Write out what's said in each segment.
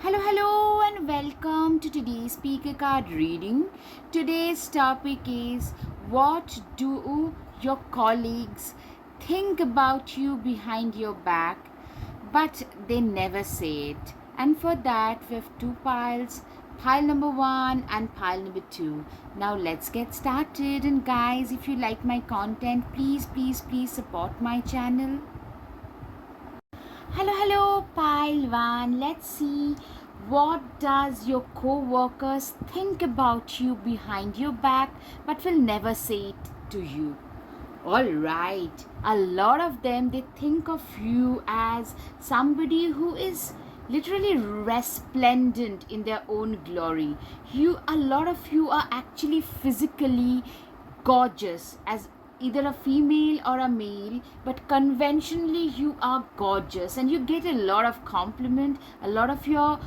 Hello, and welcome to today's speaker card reading. Today's topic is, what do your colleagues think about you behind your back, but they never say it? And for that, we have two piles, pile number one and pile number two. Now let's get started. And guys, if you like my content, please support my channel. Hello, pile one. Let's see, what does your co-workers think about you behind your back but will never say it to you? All right, a lot of them, they think of you as somebody who is literally resplendent in their own glory. A lot of you are actually physically gorgeous as either a female or a male, but conventionally you are gorgeous and you get a lot of compliment. A lot of your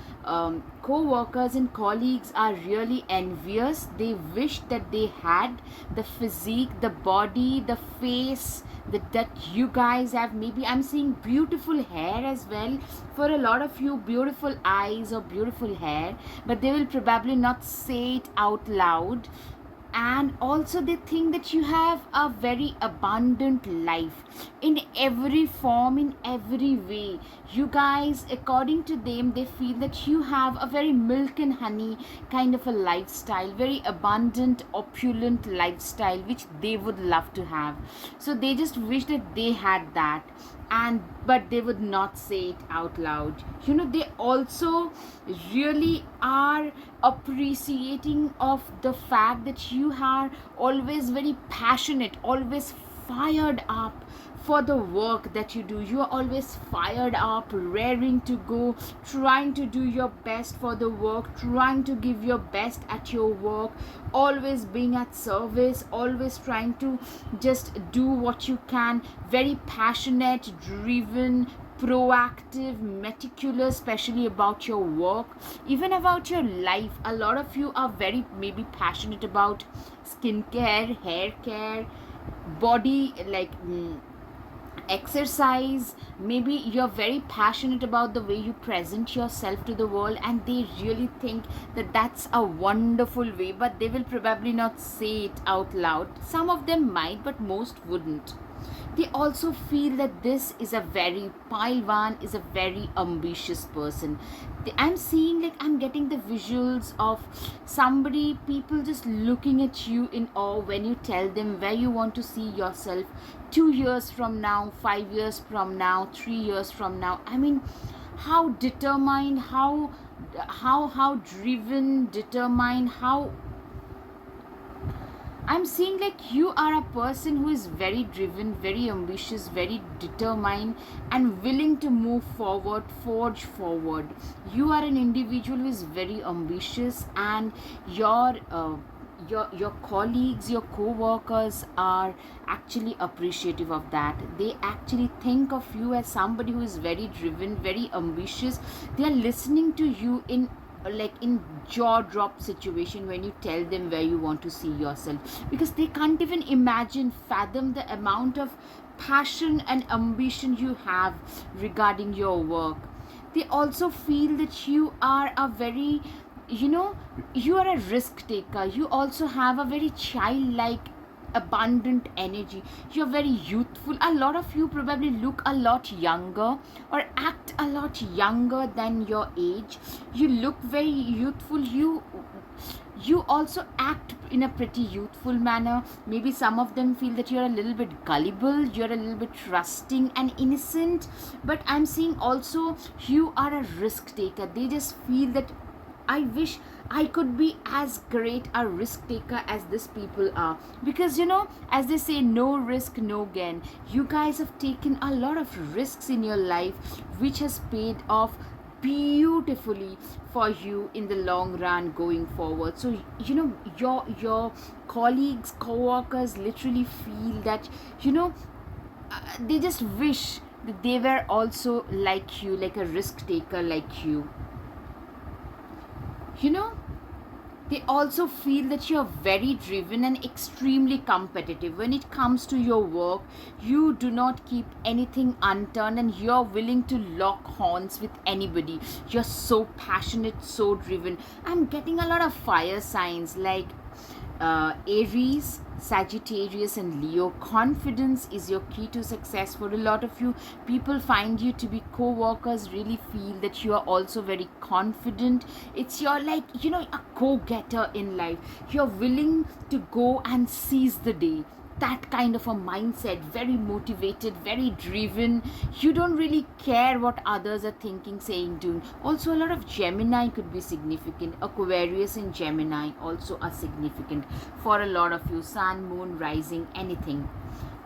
co-workers and colleagues are really envious. They wish that they had the physique, the body, the face that you guys have. Maybe I'm seeing beautiful hair as well. For a lot of you, beautiful eyes or beautiful hair, but they will probably not say it out loud. And also they think that you have a very abundant life in every form, in every way. You guys, according to them, they feel that you have a very milk and honey kind of a lifestyle, very abundant, opulent lifestyle, which they would love to have. So they just wish that they had that, and but they would not say it out loud. They also really are appreciating of the fact that you are always very passionate, always fired up for the work that you do. You are always fired up, raring to go, trying to do your best for the work, trying to give your best at your work, always being at service, always trying to just do what you can. Very passionate, driven, proactive, meticulous, especially about your work, even about your life. A lot of you are very maybe passionate about skincare, hair care, body, like exercise. Maybe you're very passionate about the way you present yourself to the world, and they really think that that's a wonderful way, but they will probably not say it out loud. Some of them might, but most wouldn't. They also feel that this is a very, pile one is a very ambitious person. I'm seeing, like, I'm getting the visuals of somebody, people just looking at you in awe when you tell them where you want to see yourself 2 years from now, 5 years from now, 3 years from now. I mean, how determined, how driven, determined, how I'm seeing like you are a person who is very driven, very ambitious, very determined, and willing to move forward, forge forward. You are an individual who is very ambitious, and your colleagues, your co-workers are actually appreciative of that. They actually think of you as somebody who is very driven, very ambitious. They are listening to you in, like, in jaw drop situation when you tell them where you want to see yourself, because they can't even imagine, fathom the amount of passion and ambition you have regarding your work. They also feel that you are a very, you are a risk taker. You also have a very childlike, abundant energy. You're very youthful. A lot of you probably look a lot younger or act a lot younger than your age. You look very youthful. You also act in a pretty youthful manner. Maybe some of them feel that you're a little bit gullible, you're a little bit trusting and innocent, but I'm seeing also you are a risk taker. They just feel that I wish I could be as great a risk taker as these people are. Because, as they say, no risk, no gain. You guys have taken a lot of risks in your life, which has paid off beautifully for you in the long run going forward. So, your colleagues, co-workers literally feel that, they just wish that they were also like you, like a risk taker like you. you know They also feel that you're very driven and extremely competitive. When it comes to your work, you do not keep anything unturned and you're willing to lock horns with anybody. You're so passionate, so driven. I'm getting a lot of fire signs like Aries, Sagittarius, and Leo. Confidence is your key to success. For a lot of you, people find you to be co workers, really feel that you are also very confident. It's your, like, a go getter in life. You're willing to go and seize the day. That kind of a mindset, very motivated, very driven. You don't really care what others are thinking, saying, doing. Also, a lot of Gemini could be significant. Aquarius and Gemini also are significant for a lot of you. Sun, moon, rising, anything.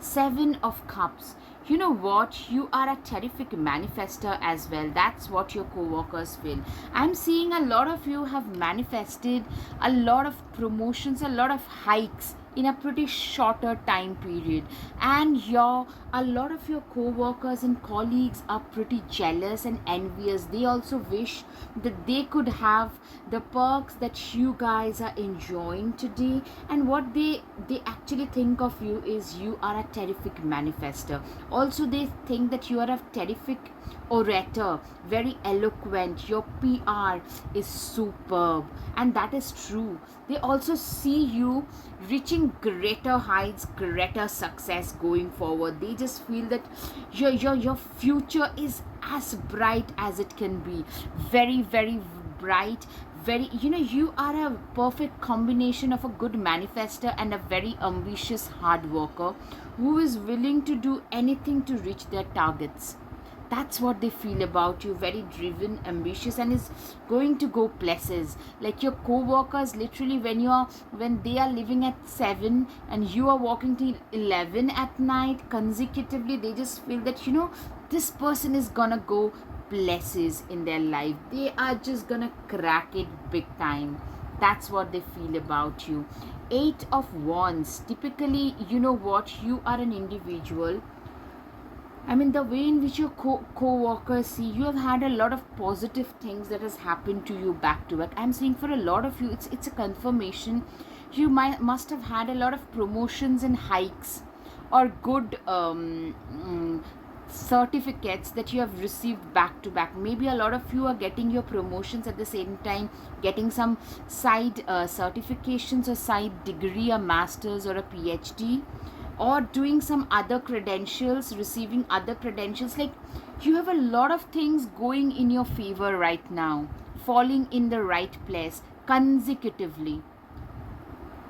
Seven of Cups. You know what? You are a terrific manifester as well. That's what your co-workers feel. I'm seeing a lot of you have manifested a lot of promotions, a lot of hikes in a pretty shorter time period, and a lot of your co-workers and colleagues are pretty jealous and envious. They also wish that they could have the perks that you guys are enjoying today. And what they actually think of you is you are a terrific manifester. Also, they think that you are a terrific orator, very eloquent. Your PR is superb, and that is true. They also see you reaching greater heights, greater success going forward. They just feel that your future is as bright as it can be. Very, very bright. Very, you are a perfect combination of a good manifester and a very ambitious hard worker who is willing to do anything to reach their targets. That's what they feel about you. Very driven, ambitious, and is going to go places. Like your co-workers, literally, when they are living at 7 and you are walking till 11 at night consecutively, they just feel that this person is gonna go places in their life. They are just gonna crack it big time. That's what they feel about you. Eight of Wands. Typically, you know what? You are an individual. I mean, the way in which your co-workers see you, have had a lot of positive things that has happened to you back to back. I'm saying for a lot of you, it's a confirmation. You must have had a lot of promotions and hikes, or good certificates that you have received back to back. Maybe a lot of you are getting your promotions at the same time, getting some side certifications or side degree, a master's or a PhD, or doing some other credentials, receiving other credentials. Like, you have a lot of things going in your favor right now, falling in the right place consecutively.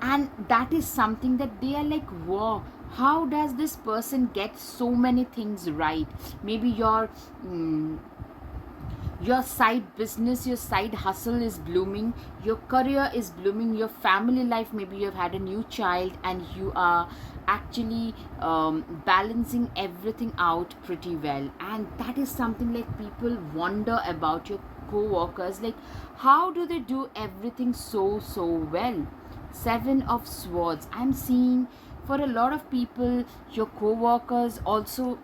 And that is something that they are like, wow, how does this person get so many things right? Maybe your side business, your side hustle is blooming, your career is blooming, your family life, maybe you have had a new child and you are actually balancing everything out pretty well. And that is something like people wonder about your co-workers, like, how do they do everything so well? Seven of Swords. I'm seeing for a lot of people, your co-workers also,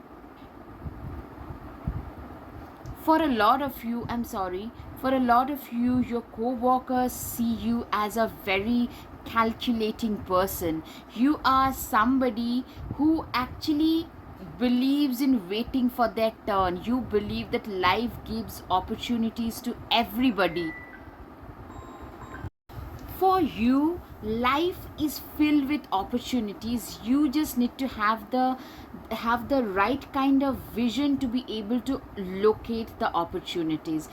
for a lot of you, I'm sorry, for a lot of you, your co-workers see you as a very calculating person. You are somebody who actually believes in waiting for their turn. You believe that life gives opportunities to everybody. For you, life is filled with opportunities. You just need to have the right kind of vision to be able to locate the opportunities.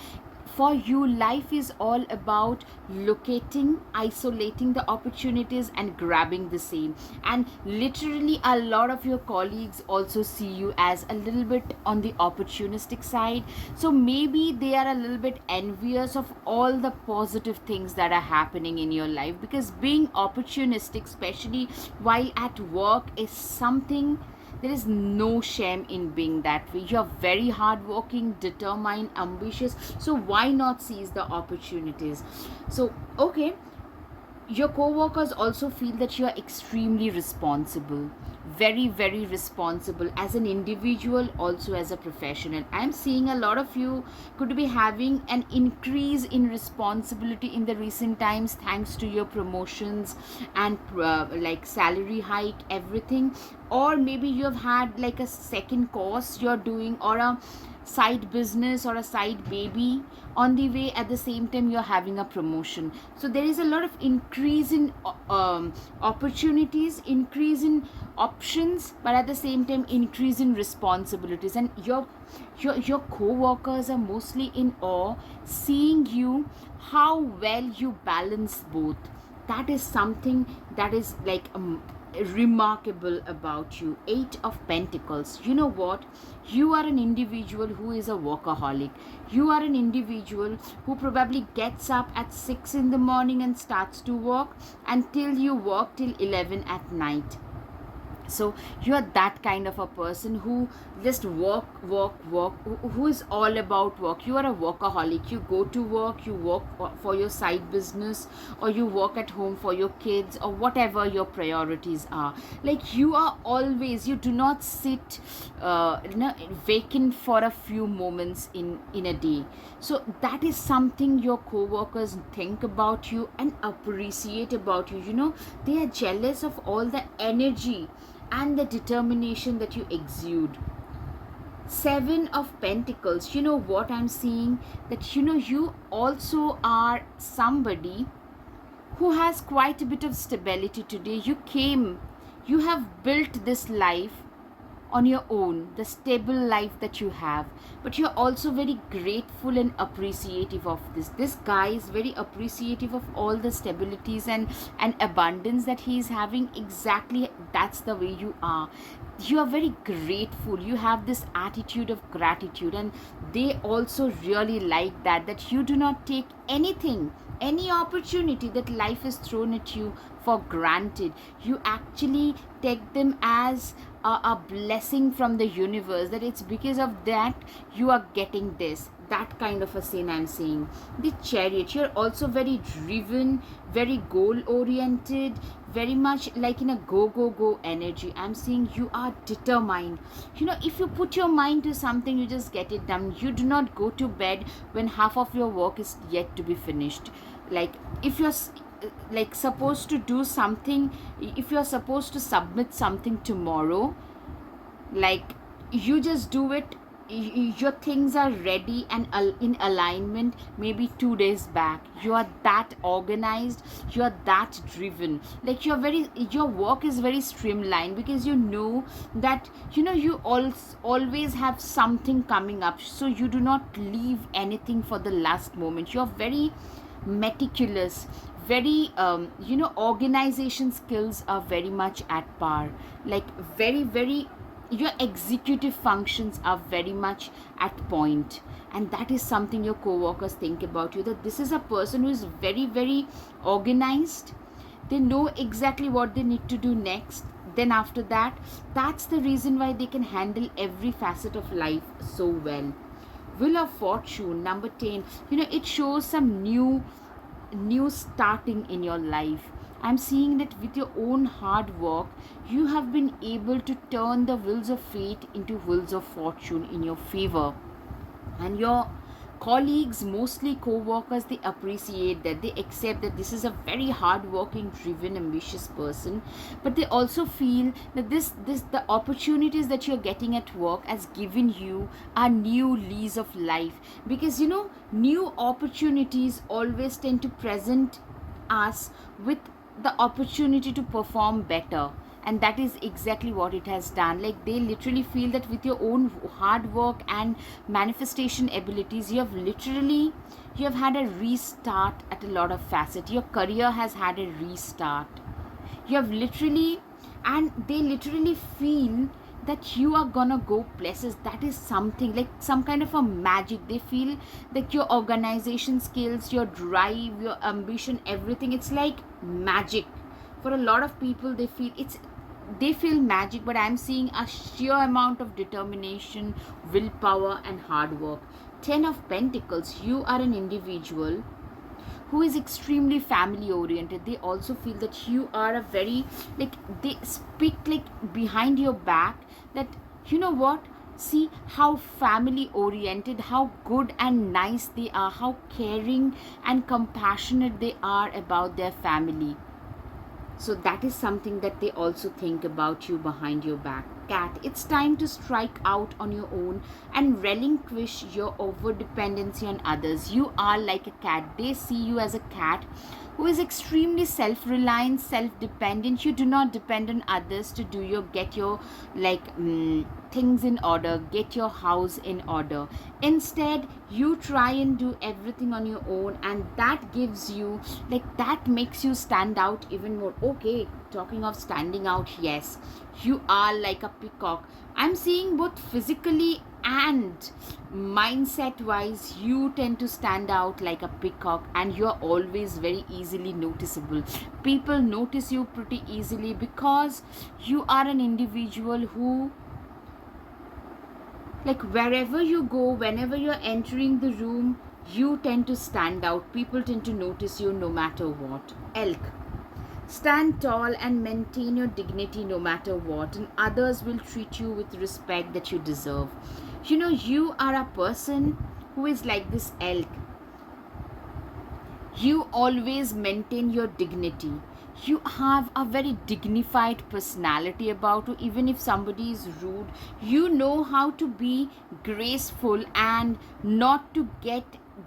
For you, life is all about locating, isolating the opportunities and grabbing the same. And literally, a lot of your colleagues also see you as a little bit on the opportunistic side. So maybe they are a little bit envious of all the positive things that are happening in your life, because being opportunistic, especially while at work, is something, there is no shame in being that way. You're very hardworking, determined, ambitious. So why not seize the opportunities? So, okay. Your co-workers also feel that you are extremely responsible, very very responsible as an individual, also as a professional. I'm seeing a lot of you could be having an increase in responsibility in the recent times, thanks to your promotions and like salary hike, everything. Or maybe you have had like a second course you're doing, or a side business or a side baby on the way. At the same time, you're having a promotion, so there is a lot of increase in opportunities, increase in options, but at the same time increase in responsibilities. And your co-workers are mostly in awe, seeing you how well you balance both. That is something that is like remarkable about you. Eight of Pentacles. You know what? You are an individual who is a workaholic. You are an individual who probably gets up at 6 in the morning and starts to work until you work till 11 at night. So you are that kind of a person who just work, who is all about work. You are a workaholic. You go to work, you work for your side business, or you work at home for your kids, or whatever your priorities are. Like, you are always, you do not sit vacant for a few moments in a day. So that is something your co-workers think about you and appreciate about you. They are jealous of all the energy and the determination that you exude. Seven of Pentacles. You know what I'm seeing? That you also are somebody who has quite a bit of stability today. You have built this life on your own, the stable life that you have, but you're also very grateful and appreciative of this guy is very appreciative of all the stabilities and abundance that he is having. Exactly, that's the way you are. You are very grateful. You have this attitude of gratitude, and they also really like that you do not take anything, any opportunity that life is thrown at you, for granted. You actually take them as a blessing from the universe, that it's because of that you are getting this. That kind of a scene I'm seeing. The Chariot. You're also very driven, very goal oriented, very much like in a go energy. I'm seeing you are determined. If you put your mind to something, you just get it done. You do not go to bed when half of your work is yet to be finished. Like, if you're like supposed to do something, if you're supposed to submit something tomorrow, like, you just do it. Your things are ready and in alignment maybe 2 days back. You are that organized, you are that driven. Like, your work is very streamlined, because you know that you always have something coming up, so you do not leave anything for the last moment. You're very meticulous, very organization skills are very much at par. Like, very very, your executive functions are very much at point. And that is something your co-workers think about you, that this is a person who is very very organized. They know exactly what they need to do next. Then after that, that's the reason why they can handle every facet of life so well. Wheel of Fortune, number 10. It shows some new starting in your life. I'm seeing that with your own hard work, you have been able to turn the wheels of fate into wheels of fortune in your favor. And your colleagues, mostly co-workers, they appreciate that. They accept that this is a very hard-working, driven, ambitious person. But they also feel that this the opportunities that you're getting at work has given you a new lease of life. Because new opportunities always tend to present us with the opportunity to perform better. And that is exactly what it has done. Like, they literally feel that with your own hard work and manifestation abilities, you have had a restart at a lot of facets. Your career has had a restart. You have literally, and they literally feel that you are gonna go places. That is something like some kind of a magic. They feel that your organization skills, your drive, your ambition, everything, it's like magic. For a lot of people, they feel magic, but I'm seeing a sheer amount of determination, willpower, and hard work. 10 of Pentacles. You are an individual who is extremely family oriented, they also feel that you are a very, like, they speak like behind your back, that you know what, see how family oriented, how good and nice they are, how caring and compassionate they are about their family. So that is something that they also think about you behind your back. Cat, it's time to strike out on your own and relinquish your over dependency on others. You are like a cat. They see you as a cat who is extremely self-reliant, self-dependent. You do not depend on others to do your, get your, like, things in order, get your house in order. Instead, you try and do everything on your own, and that gives you, like, that makes you stand out even more. Okay, talking of standing out, yes, you are like a peacock. I'm seeing both physically and mindset wise, you tend to stand out like a peacock, and you're always very easily noticeable. People notice you pretty easily because you are an individual who, like, wherever you go, whenever you're entering the room, you tend to stand out. People tend to notice you no matter what. Elk, stand tall and maintain your dignity no matter what, and others will treat you with respect that you deserve. You know, you are a person who is like this elk. You always maintain your dignity. You have a very dignified personality about you. Even if somebody is rude, you know how to be graceful and not to get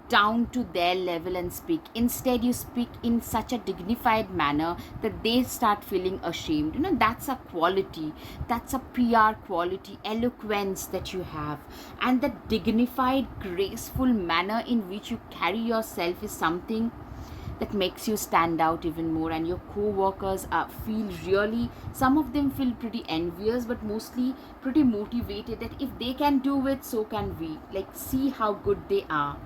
down to their level and speak. Instead, you speak in such a dignified manner that they start feeling ashamed. You know, that's a quality, that's a PR quality, eloquence that you have. And the dignified, graceful manner in which you carry yourself is something that makes you stand out even more, and your co-workers feel really, some of them feel pretty envious, but mostly pretty motivated that if they can do it, so can we. Like, see how good they are.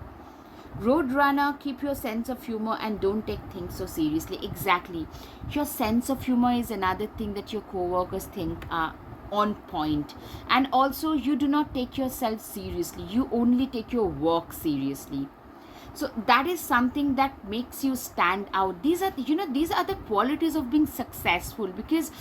Roadrunner, keep your sense of humor and don't take things so seriously. Exactly. Your sense of humor is another thing that your co-workers think are on point. And also, you do not take yourself seriously. You only take your work seriously. So that is something that makes you stand out. These are, you know, these are the qualities of being successful, because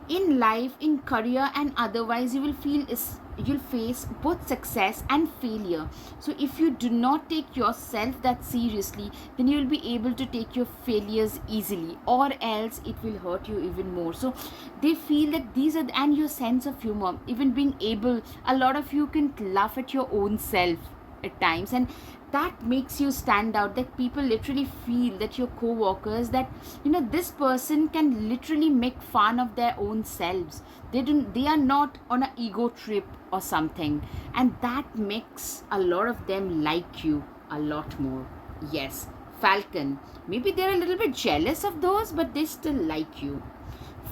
in life, in career and otherwise, you will feel is, you'll face both success and failure. So if you do not take yourself that seriously, then you will be able to take your failures easily, or else it will hurt you even more. So they feel that these are, and your sense of humor, even being able, a lot of you can laugh at your own self at times, and that makes you stand out, that people literally feel that your co-workers, that, you know, this person can literally make fun of their own selves. They are not on an ego trip or something, and that makes a lot of them like you a lot more. Yes, Falcon, maybe they're a little bit jealous of those, but they still like you.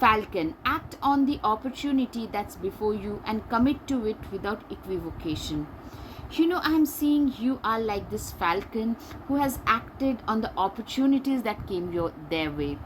Falcon, act on the opportunity that's before you and commit to it without equivocation. You know, I'm seeing you are like this falcon who has acted on the opportunities that came their way.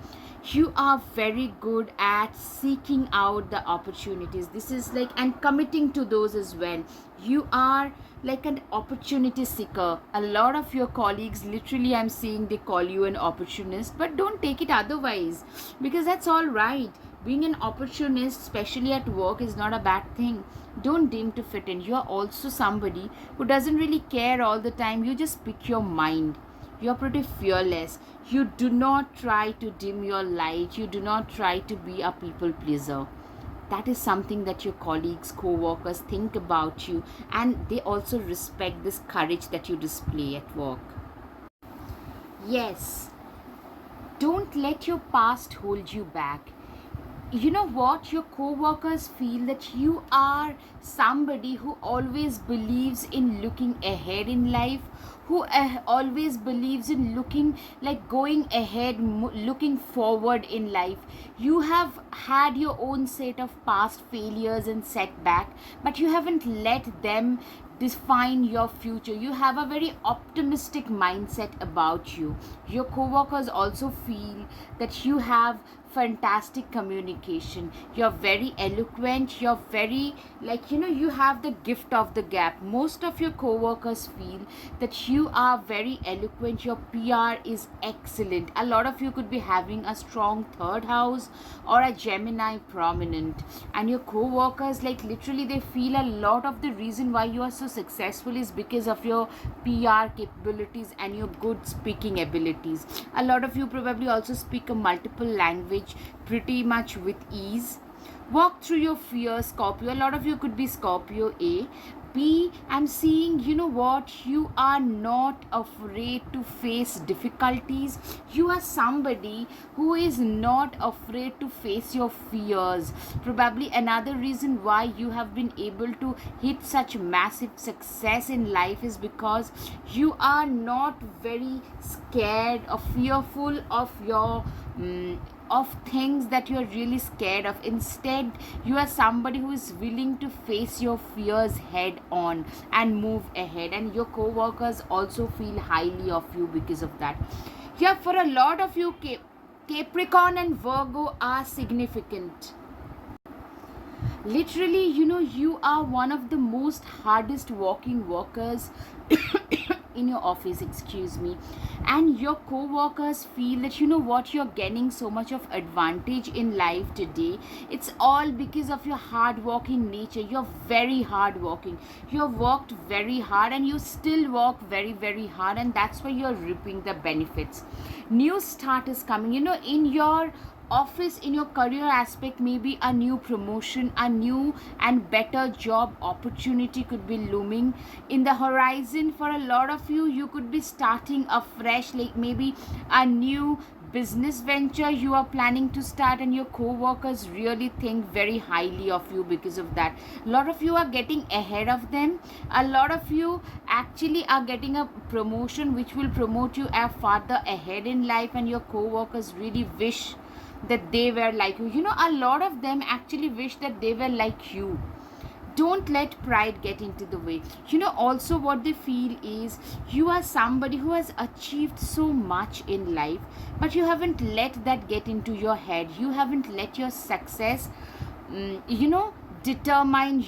You are very good at seeking out the opportunities. This is like, and committing to those as well. You are like an opportunity seeker. A lot of your colleagues, literally, I'm seeing they call you an opportunist, but don't take it otherwise, because that's all right. Being an opportunist, especially at work, is not a bad thing. Don't deem to fit in. You're also somebody who doesn't really care all the time. You just speak your mind. You're pretty fearless. You do not try to dim your light. You do not try to be a people pleaser. That is something that your colleagues, co-workers think about you, and they also respect this courage that you display at work. Yes, don't let your past hold you back. You know what, your co-workers feel that you are somebody who always believes in looking ahead in life, who always believes in looking, like, going ahead, looking forward in life. You have had your own set of past failures and setback, but you haven't let them define your future. You have a very optimistic mindset about you. Your co-workers also feel that you have fantastic communication. You're very eloquent. You're very, like, you have the gift of the gap. Most of your co-workers feel that you are very eloquent. Your PR is excellent. A lot of you could be having a strong third house or a Gemini prominent, and your co-workers, like, literally they feel a lot of the reason why you are so successful is because of your PR capabilities and your good speaking abilities. A lot of you probably also speak a multiple language pretty much with ease. Walk through your fear, Scorpio. A lot of you could be Scorpio A. B, I'm seeing, you are not afraid to face difficulties. You are somebody who is not afraid to face your fears. Probably another reason why you have been able to hit such massive success in life is because you are not very scared or fearful of your of things that you are really scared of. Instead, you are somebody who is willing to face your fears head on and move ahead, and your co-workers also feel highly of you because of that. Here, for a lot of you, Capricorn and Virgo are significant. Literally, you are one of the most hardest working workers in your office, excuse me, and your co-workers feel that, you're gaining so much of advantage in life today. It's all because of your hard working nature. You're very hard working. You've worked very hard and you still work very, very hard, and that's why you're reaping the benefits. New start is coming, in your office, in your career aspect. Maybe a new promotion, a new and better job opportunity could be looming in the horizon. For a lot of you, you could be starting afresh, like maybe a new business venture you are planning to start, and your co-workers really think very highly of you because of that. A lot of you are getting ahead of them. A lot of you actually are getting a promotion which will promote you farther ahead in life, and your co-workers really wish that they were like you. A lot of them actually wish that they were like you. Don't let pride get into the way. Also what they feel is you are somebody who has achieved so much in life, but you haven't let that get into your head. You haven't let your success, determine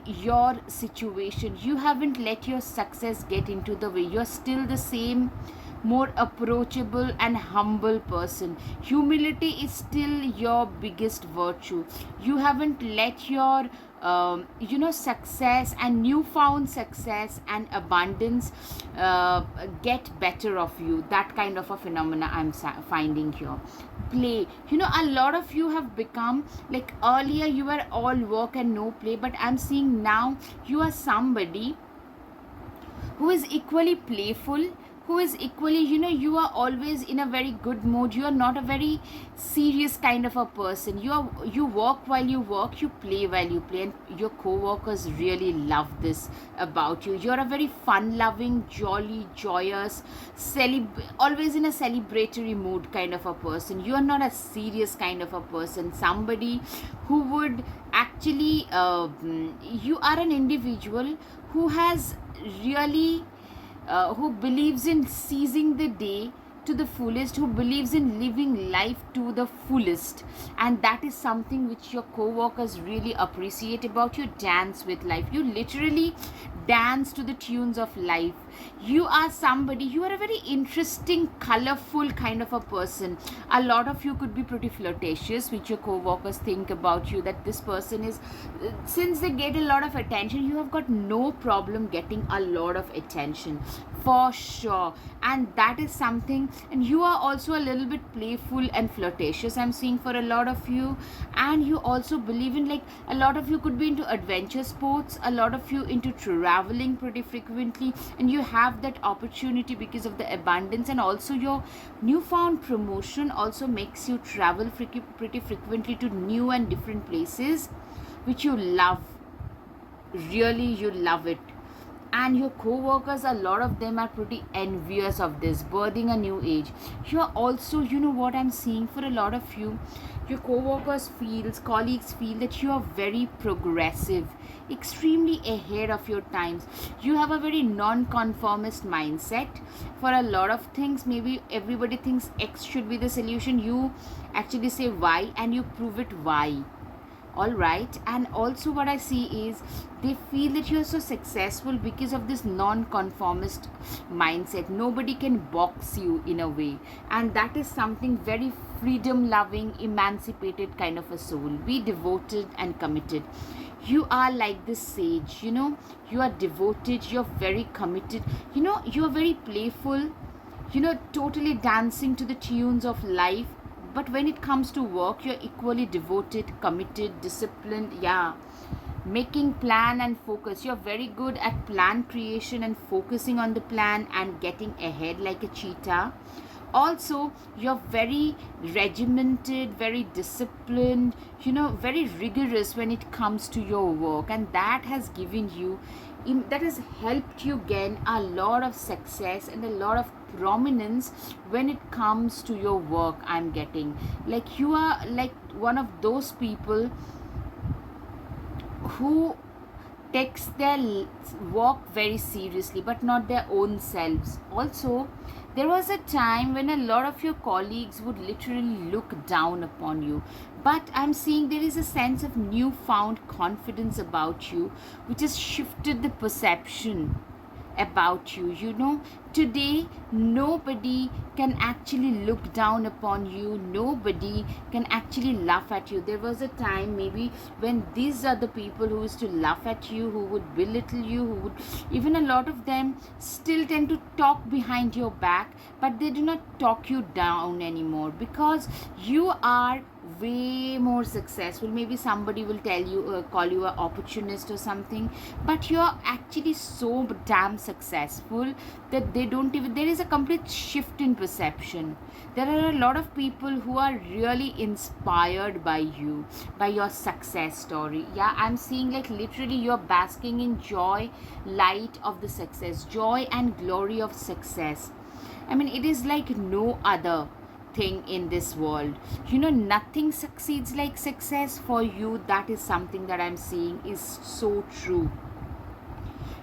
your situation. You haven't let your success get into the way. You're still the same more approachable and humble person. Humility is still your biggest virtue. You haven't let your success and newfound success and abundance get better of you. That kind of a phenomena I'm finding here. Play. A lot of you have become, like, earlier you were all work and no play, but I'm seeing now you are somebody who is equally playful, who is equally, you are always in a very good mood. You are not a very serious kind of a person. You work while you work, you play while you play, and your co-workers really love this about you. You're a very fun loving, jolly, joyous, always in a celebratory mood kind of a person. You are not a serious kind of a person. Somebody who would actually you are an individual who has really who believes in seizing the day to the fullest, who believes in living life to the fullest, and that is something which your co-workers really appreciate about you. Dance with life. You literally dance to the tunes of life. You are a very interesting, colorful kind of a person. A lot of you could be pretty flirtatious, which your co-workers think about you, that this person is, since they get a lot of attention, you have got no problem getting a lot of attention for sure. And that is something. And you are also a little bit playful and flirtatious, I'm seeing, for a lot of you. And you also believe in, like, a lot of you could be into adventure sports, a lot of you into traveling pretty frequently, and you have that opportunity because of the abundance. And also your newfound promotion also makes you travel pretty frequently to new and different places, which you love. Really, you love it. and your co-workers, a lot of them are pretty envious of this birthing a new age. You are also, you know what I'm seeing for a lot of you, your co-workers feels, colleagues feel that you are very progressive, extremely ahead of your times. You have a very non-conformist mindset for a lot of things. Maybe everybody thinks X should be the solution, you actually say Y and you prove it Y. All right. And also what I see is they feel that you're so successful because of this non-conformist mindset. Nobody can box you in a way, and that is something very freedom loving, emancipated kind of a soul. Be devoted and committed. You are like this sage, you know, you are devoted, you're very committed, you know, you're very playful, you know, totally dancing to the tunes of life. But when it comes to work, you're equally devoted, committed, disciplined. Yeah, making plan and focus. You're very good at plan creation and focusing on the plan and getting ahead like a cheetah. Also, you're very regimented, very disciplined, you know, very rigorous when it comes to your work, and that has given you, that has helped you gain a lot of success and a lot of prominence when it comes to your work. I'm getting like you are like one of those people who takes their work very seriously, but not their own selves. Also, there was a time when a lot of your colleagues would literally look down upon you, but I'm seeing there is a sense of newfound confidence about you, which has shifted the perception about you. You know, today nobody can actually look down upon you, nobody can actually laugh at you. There was a time maybe when these are the people who used to laugh at you, who would belittle you, who would, even a lot of them still tend to talk behind your back, but they do not talk you down anymore because you are way more successful. Maybe somebody will tell you, call you an opportunist or something, but you're actually so damn successful that they don't even, there is a complete shift in perception. There are a lot of people who are really inspired by you, by your success story. Yeah, I'm seeing like literally you're basking in joy, light of the success, joy and glory of success. I mean, it is like no other thing in this world. You know, nothing succeeds like success for you. That is something that I'm seeing is so true.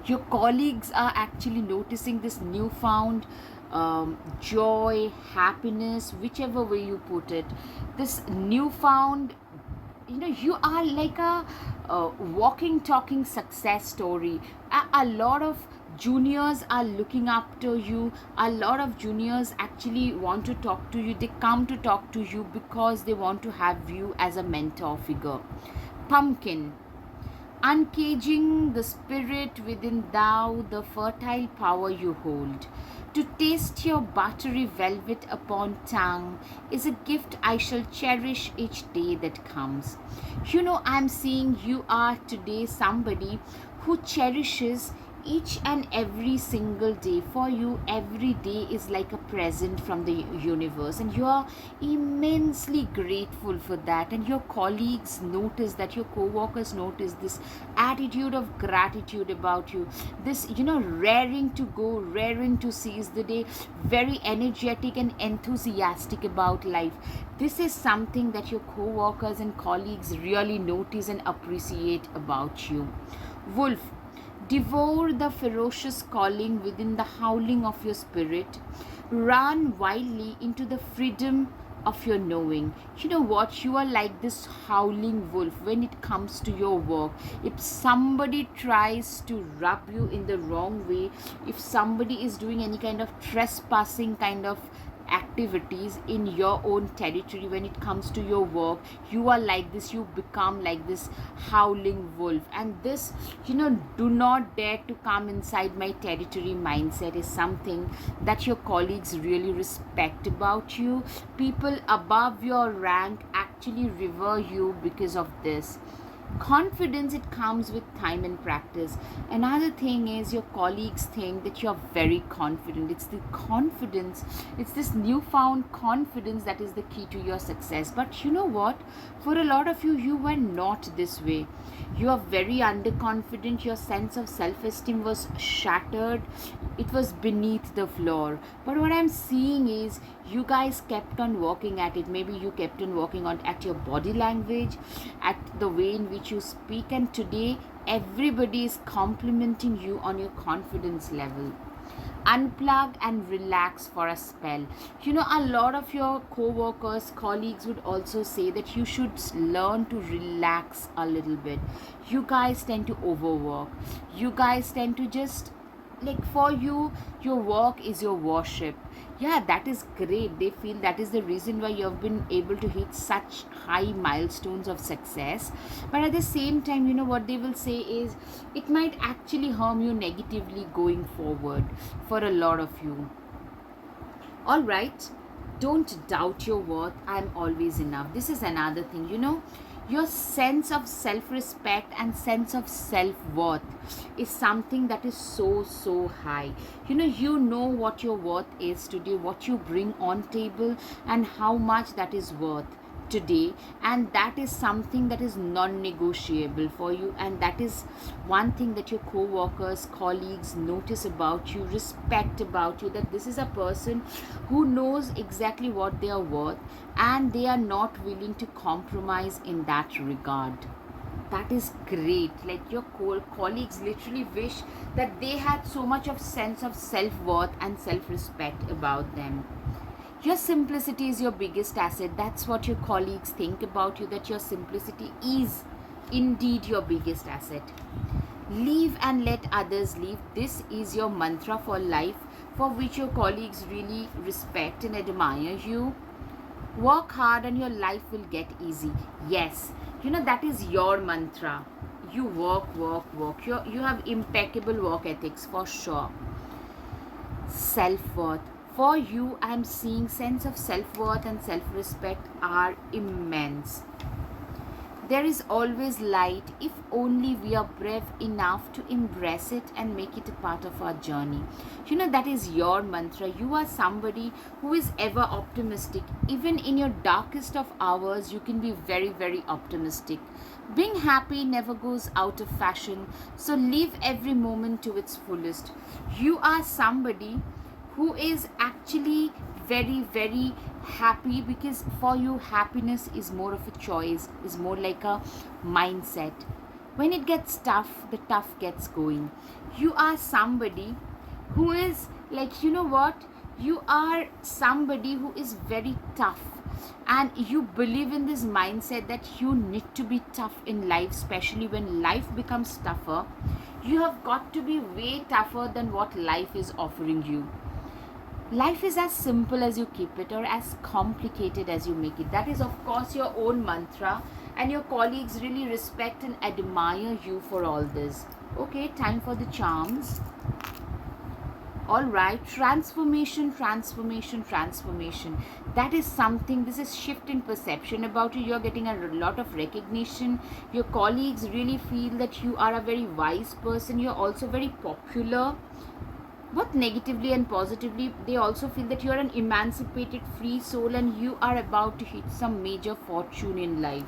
Your colleagues are actually noticing this newfound joy, happiness, whichever way you put it, this newfound, you know, you are like a walking talking success story. A lot of juniors are looking up to you, a lot of juniors actually want to talk to you, they come to talk to you because they want to have you as a mentor figure. Pumpkin, uncaging the spirit within thou, the fertile power you hold. To taste your buttery velvet upon tongue is a gift I shall cherish each day that comes. You know, I'm seeing you are today somebody who cherishes each and every single day. For you, every day is like a present from the universe, and you are immensely grateful for that. And your colleagues notice that, your co-workers notice this attitude of gratitude about you, this, you know, raring to go, raring to seize the day, very energetic and enthusiastic about life. This is something that your co-workers and colleagues really notice and appreciate about you. Wolf, devour the ferocious calling within the howling of your spirit. Run wildly into the freedom of your knowing. You know what? You are like this howling wolf when it comes to your work. If somebody tries to rub you in the wrong way, if somebody is doing any kind of trespassing kind of activities in your own territory when it comes to your work, you are like this, you become like this howling wolf. And this, you know, do not dare to come inside my territory mindset is something that your colleagues really respect about you. People above your rank actually revere you because of this. Confidence, it comes with time and practice. Another thing is your colleagues think that you're very confident. It's the confidence, it's this newfound confidence that is the key to your success. But you know what, for a lot of you, you were not this way. You are very underconfident. Your sense of self-esteem was shattered. It was beneath the floor. But what I'm seeing is you guys kept on working at it. Maybe you kept on working on at your body language, at the way in which you speak, and today everybody is complimenting you on your confidence level. Unplug and relax for a spell. You know, a lot of your co-workers, colleagues would also say that you should learn to relax a little bit. You guys tend to overwork. You guys tend to just, like, for you, your work is your worship. Yeah, that is great. They feel that is the reason why you have been able to hit such high milestones of success. But at the same time, you know what they will say is it might actually harm you negatively going forward for a lot of you. All right, don't doubt your worth. I'm always enough. This is another thing, you know, your sense of self respect and sense of self worth is something that is so high. You know what your worth is today, what you bring on table, and how much that is worth today, and that is something that is non-negotiable for you, and that is one thing that your co-workers, colleagues notice about you, respect about you, that this is a person who knows exactly what they are worth, and they are not willing to compromise in that regard. That is great. Like, your colleagues literally wish that they had so much of sense of self-worth and self-respect about them. Your simplicity is your biggest asset. That's what your colleagues think about you, that your simplicity is indeed your biggest asset. Leave and let others leave. This is your mantra for life, for which your colleagues really respect and admire you. Work hard and your life will get easy. Yes, that is your mantra. You work, work, work. You have impeccable work ethics for sure. Self-worth. For you, I am seeing sense of self-worth and self-respect are immense. There is always light if only we are brave enough to embrace it and make it a part of our journey. That is your mantra. You are somebody who is ever optimistic. Even in your darkest of hours, you can be very, very optimistic. Being happy never goes out of fashion, so live every moment to its fullest. You are somebody who is actually very, very happy, because for you happiness is more of a choice, is more like a mindset. When it gets tough, the tough gets going. You are somebody who is like, you are somebody who is very tough, and you believe in this mindset that you need to be tough in life, especially when life becomes tougher. You have got to be way tougher than what life is offering you. Life is as simple as you keep it, or as complicated as you make it. That is, of course, your own mantra, and your colleagues really respect and admire you for all this. Okay, time for the charms. All right, transformation. That is something, this is shift in perception about you. You're getting a lot of recognition. Your colleagues really feel that you are a very wise person. You're also very popular, both negatively and positively. They also feel that you are an emancipated, free soul, and you are about to hit some major fortune in life.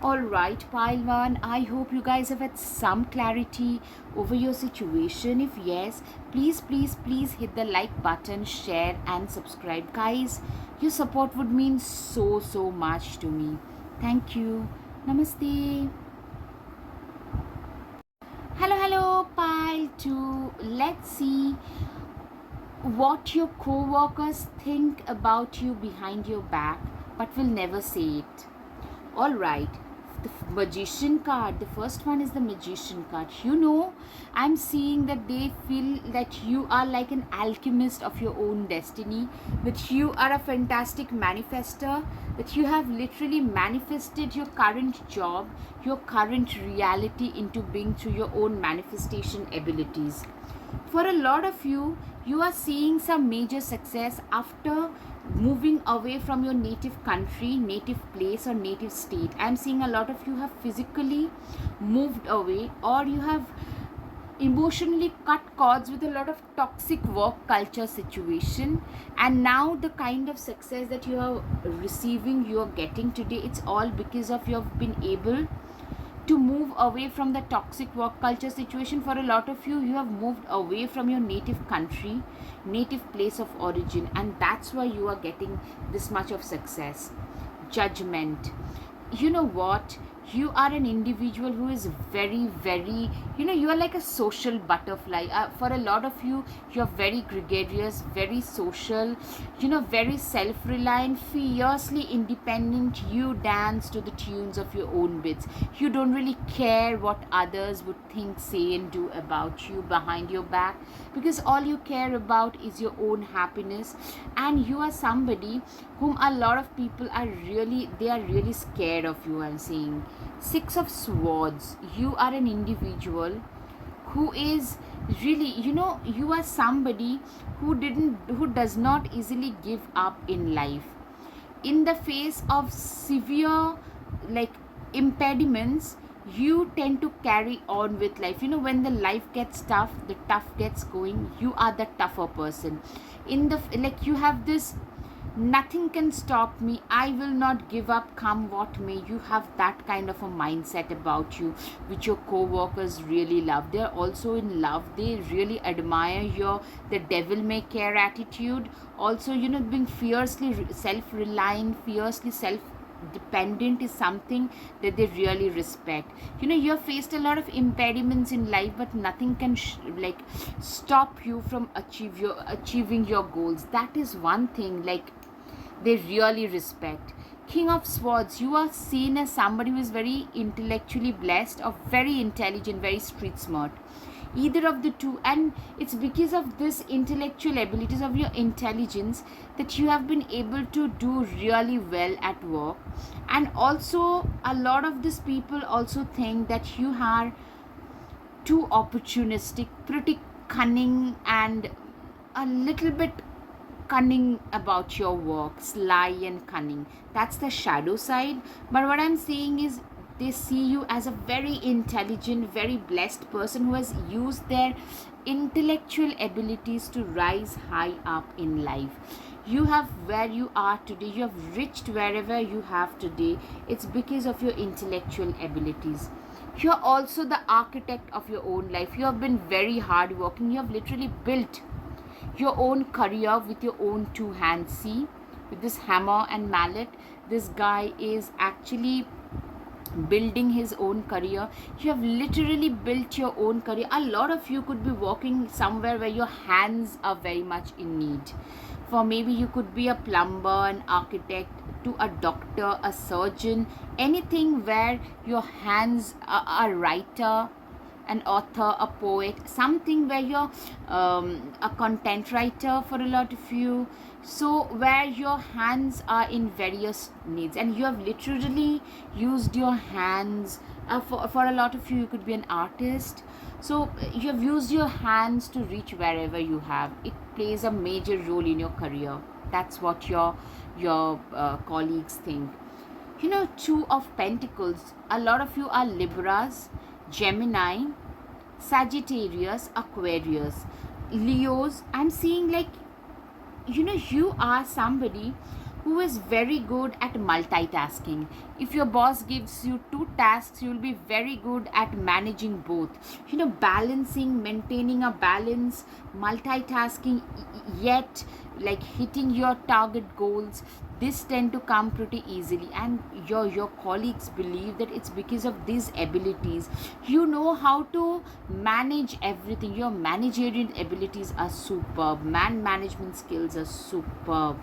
Alright, Pile 1, I hope you guys have had some clarity over your situation. If yes, please hit the like button, share and subscribe. Guys, your support would mean so much to me. Thank you. Namaste. Hello, Pile 2. Let's see what your co-workers think about you behind your back, but will never say it. Alright, the magician card. The first one is the magician card. I'm seeing that they feel that you are like an alchemist of your own destiny, that you are a fantastic manifester, that you have literally manifested your current job, your current reality into being through your own manifestation abilities. For a lot of you, you are seeing some major success after moving away from your native country, native place, or native state. I'm seeing a lot of you have physically moved away, or you have emotionally cut cords with a lot of toxic work culture situation, and now the kind of success that you are receiving, you are getting today, it's all because of you have been able to move away from the toxic work culture situation. For a lot of you, you have moved away from your native country, native place of origin, and that's why you are getting this much of success. Judgment. You know what, you are an individual who is very, very, you are like a social butterfly. For a lot of you, you're very gregarious, very social, very self-reliant, fiercely independent. You dance to the tunes of your own beats. You don't really care what others would think, say, and do about you behind your back, because all you care about is your own happiness. And you are somebody whom a lot of people are really, they are really scared of you. I'm saying Six of Swords. You are an individual who is really, you are somebody who does not easily give up in life. In the face of severe, like, impediments, you tend to carry on with life. When the life gets tough, the tough gets going, you are the tougher person. In the, like, you have this, nothing can stop me, I will not give up, come what may. You have that kind of a mindset about you, which your co-workers really love. They're also in love, they really admire your the devil may care attitude. Also, being fiercely self-reliant, fiercely self dependent is something that they really respect. You have faced a lot of impediments in life, but nothing can stop you from achieving your goals. That is one thing, like, they really respect. King of Swords, you are seen as somebody who is very intellectually blessed, or very intelligent, very street smart. Either of the two, and it's because of this intellectual abilities of your intelligence that you have been able to do really well at work. And also, a lot of these people also think that you are too opportunistic, pretty cunning, and a little bit cunning about your work, sly and cunning. That's the shadow side. But what I'm saying is, they see you as a very intelligent, very blessed person who has used their intellectual abilities to rise high up in life. You have where you are today, you have reached wherever you have today, it's because of your intellectual abilities. You're also the architect of your own life. You have been very hardworking. You have literally built your own career with your own two hands. See, with this hammer and mallet, this guy is actually building his own career. You have literally built your own career. A lot of you could be working somewhere where your hands are very much in need. For maybe you could be a plumber, an architect, to a doctor, a surgeon, anything where your hands are a writer, an author, a poet, something where you're a content writer for a lot of you. So, where your hands are in various needs, and you have literally used your hands. For a lot of you, you could be an artist. So, you have used your hands to reach wherever you have. It plays a major role in your career. That's what your colleagues think. Two of Pentacles. A lot of you are Libras, Gemini, Sagittarius, Aquarius, Leos. I'm seeing, like, you are somebody who is very good at multitasking. If your boss gives you two tasks, you will be very good at managing both. Balancing, maintaining a balance, multitasking, yet like hitting your target goals. This tend to come pretty easily, and your colleagues believe that it's because of these abilities. You know how to manage everything. Your managerial abilities are superb. Management skills are superb,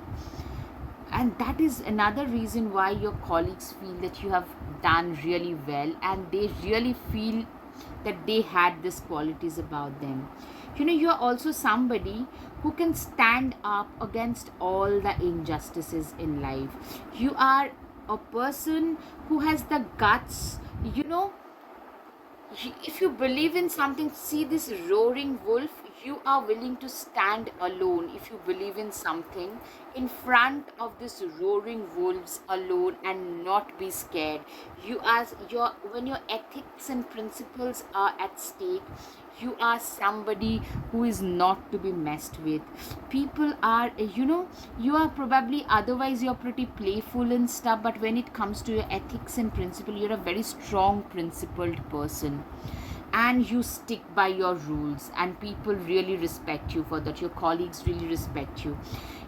and that is another reason why your colleagues feel that you have done really well, and they really feel that they had these qualities about them. You are also somebody who can stand up against all the injustices in life. You are a person who has the guts. If you believe in something, see this roaring wolf, you are willing to stand alone if you believe in something in front of this roaring wolves alone and not be scared. You are your When your ethics and principles are at stake, you are somebody who is not to be messed with. People are, you are probably, otherwise you're pretty playful and stuff, but when it comes to your ethics and principle, you're a very strong principled person, and you stick by your rules, and people really respect you for that. Your colleagues really respect you.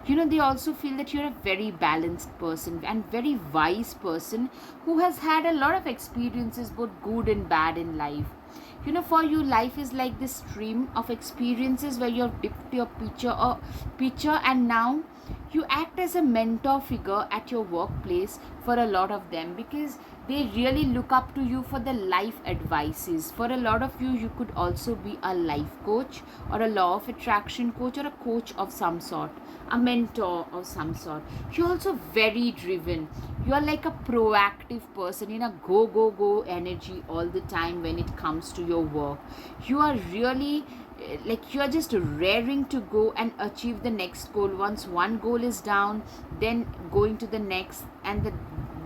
They also feel that you're a very balanced person and very wise person who has had a lot of experiences, both good and bad, in life. For you, life is like this stream of experiences where you've dipped your pitcher, and now you act as a mentor figure at your workplace for a lot of them, because they really look up to you for the life advices. For a lot of you, you could also be a life coach, or a law of attraction coach, or a coach of some sort, a mentor of some sort. You're also very driven. You're like a proactive person in a go go go energy all the time when it comes to your work. You are really, like, you're just raring to go and achieve the next goal. Once one goal is down, then going to the next, and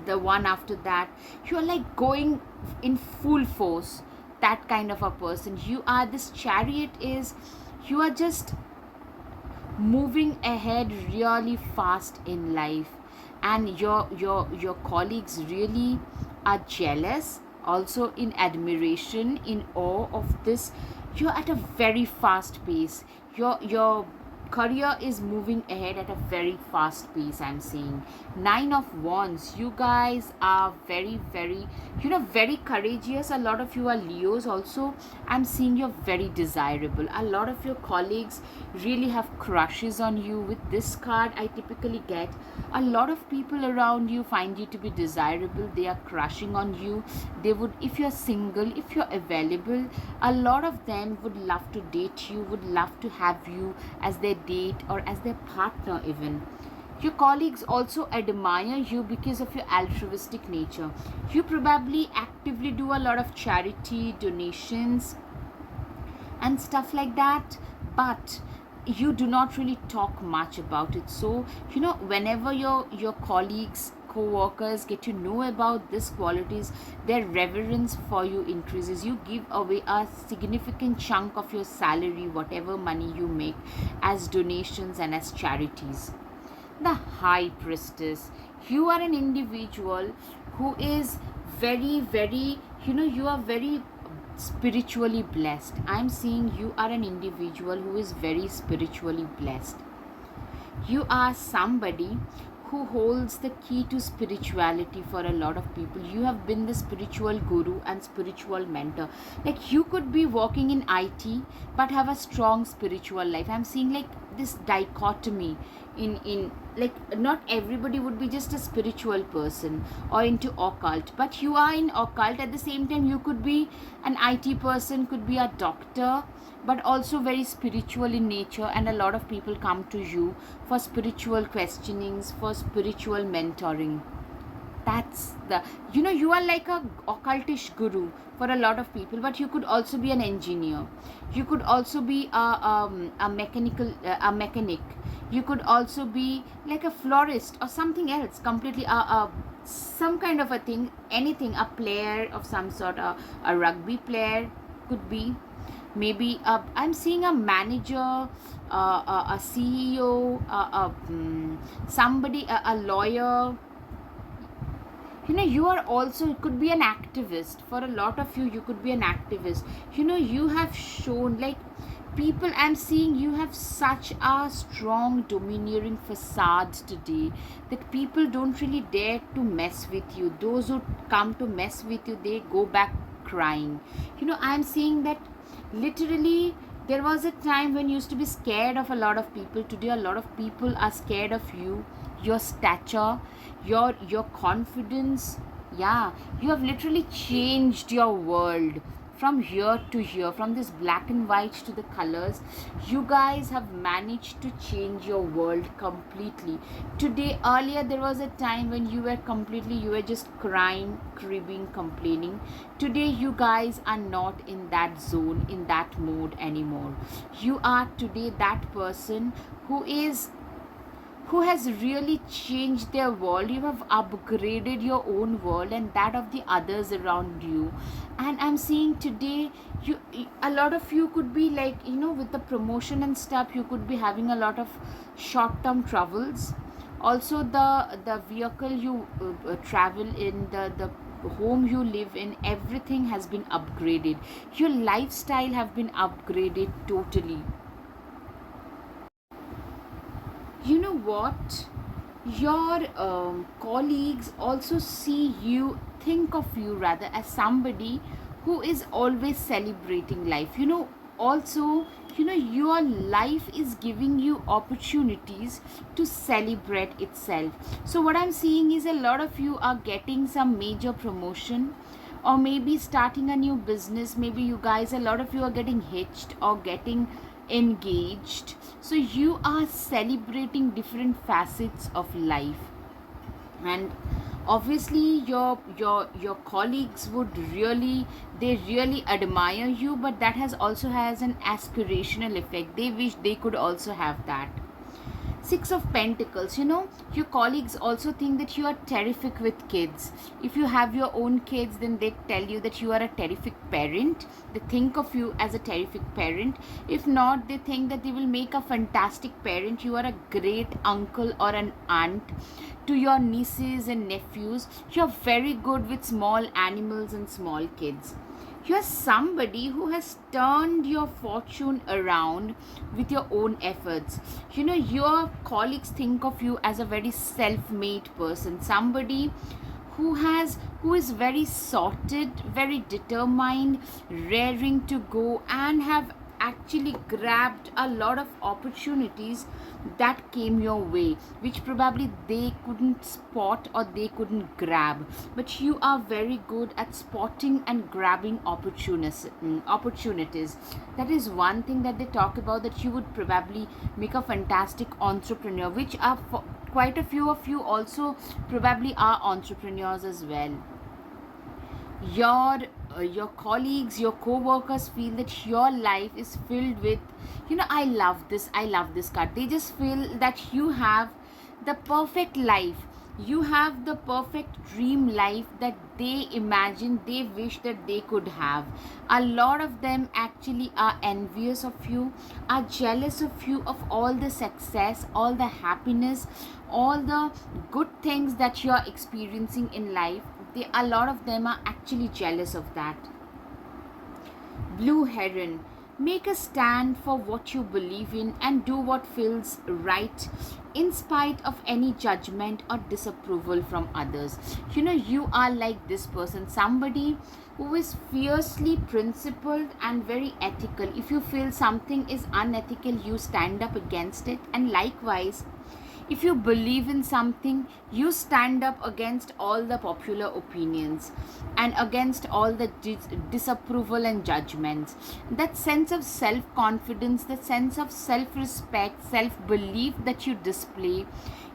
the one after that, you're like going in full force. That kind of a person you are. This chariot is, you are just moving ahead really fast in life, and your colleagues really are jealous, also in admiration, in awe of this. You're at a very fast pace. Your career is moving ahead at a very fast pace, I'm saying. Nine of Wands, you guys are very, very, very courageous. A lot of you are Leos also. I'm seeing you're very desirable. A lot of your colleagues really have crushes on you. With this card, I typically get a lot of people around you find you to be desirable. They are crushing on you. They would, if you're single, if you're available, a lot of them would love to date you, would love to have you as their date or as their partner even. Your colleagues also admire you because of your altruistic nature. You probably actively do a lot of charity donations and stuff like that, but you do not really talk much about it. So whenever your colleagues, co-workers get to know about these qualities, their reverence for you increases. You give away a significant chunk of your salary, whatever money you make, as donations and as charities. The High Priestess, you are an individual who is very, very, you are very spiritually blessed. I'm seeing you are an individual who is very spiritually blessed. You are somebody who holds the key to spirituality for a lot of people. You have been the spiritual guru and spiritual mentor. Like, you could be working in IT but have a strong spiritual life. I'm seeing like this dichotomy in like, not everybody would be just a spiritual person or into occult, but you are in occult. At the same time, you could be an IT person, could be a doctor, but also very spiritual in nature, and a lot of people come to you for spiritual questionings, for spiritual mentoring. That's the, you are like a occultish guru for a lot of people, but you could also be an engineer. You could also be a mechanic. You could also be like a florist or something else completely, some kind of a thing, anything, a player of some sort, a rugby player could be. Maybe I'm seeing a manager, a CEO, somebody, a lawyer. You are also, it could be an activist. For a lot of you, you could be an activist. You have shown, like, people, I'm seeing you have such a strong domineering facade today that people don't really dare to mess with you. Those who come to mess with you, they go back crying. I'm seeing that literally there was a time when you used to be scared of a lot of people. Today a lot of people are scared of you, your stature, your confidence. Yeah, you have literally changed your world. from here to here, from this black and white to the colors. You guys have managed to change your world completely. Today, earlier, there was a time when you were just crying, cribbing, complaining. Today, you guys are not in that zone, in that mode anymore. You are today that person who is who has really changed their world. You have upgraded your own world and that of the others around you. And I'm seeing today, you a lot of you could be like, with the promotion and stuff, you could be having a lot of short term troubles. Also, the vehicle you travel in, the home you live in, everything has been upgraded. Your lifestyle have been upgraded totally. You know what, your colleagues also see you, think of you rather, as somebody who is always celebrating life. Also, your life is giving you opportunities to celebrate itself. So what I'm seeing is a lot of you are getting some major promotion, or maybe starting a new business. Maybe you guys, a lot of you are getting hitched or getting engaged. So you are celebrating different facets of life. And obviously your colleagues would really, they really admire you, but that has an aspirational effect. They wish they could also have that. Six of Pentacles, your colleagues also think that you are terrific with kids. If you have your own kids, then they tell you that you are a terrific parent. They think of you as a terrific parent. If not, they think that they will make a fantastic parent. You are a great uncle or an aunt to your nieces and nephews. You're very good with small animals and small kids. You're somebody who has turned your fortune around with your own efforts. Your colleagues think of you as a very self-made person, somebody who is very sorted, very determined, raring to go, and have actually grabbed a lot of opportunities that came your way, which probably they couldn't spot or they couldn't grab. But you are very good at spotting and grabbing opportunities. That is one thing that they talk about, that you would probably make a fantastic entrepreneur, which are quite a few of you also probably are entrepreneurs as well. Your colleagues, your co-workers feel that your life is filled with, I love this card. They just feel that you have the perfect life. You have the perfect dream life that they imagine, they wish that they could have. A lot of them actually are envious of you, are jealous of you, of all the success, all the happiness, all the good things that you are experiencing in life. A lot of them are actually jealous of that. Blue Heron. Make a stand for what you believe in and do what feels right in spite of any judgment or disapproval from others. You are like this person, somebody who is fiercely principled and very ethical. If you feel something is unethical, you stand up against it. And likewise, if you believe in something, you stand up against all the popular opinions and against all the disapproval and judgments. That sense of self confidence, that sense of self respect, self belief that you display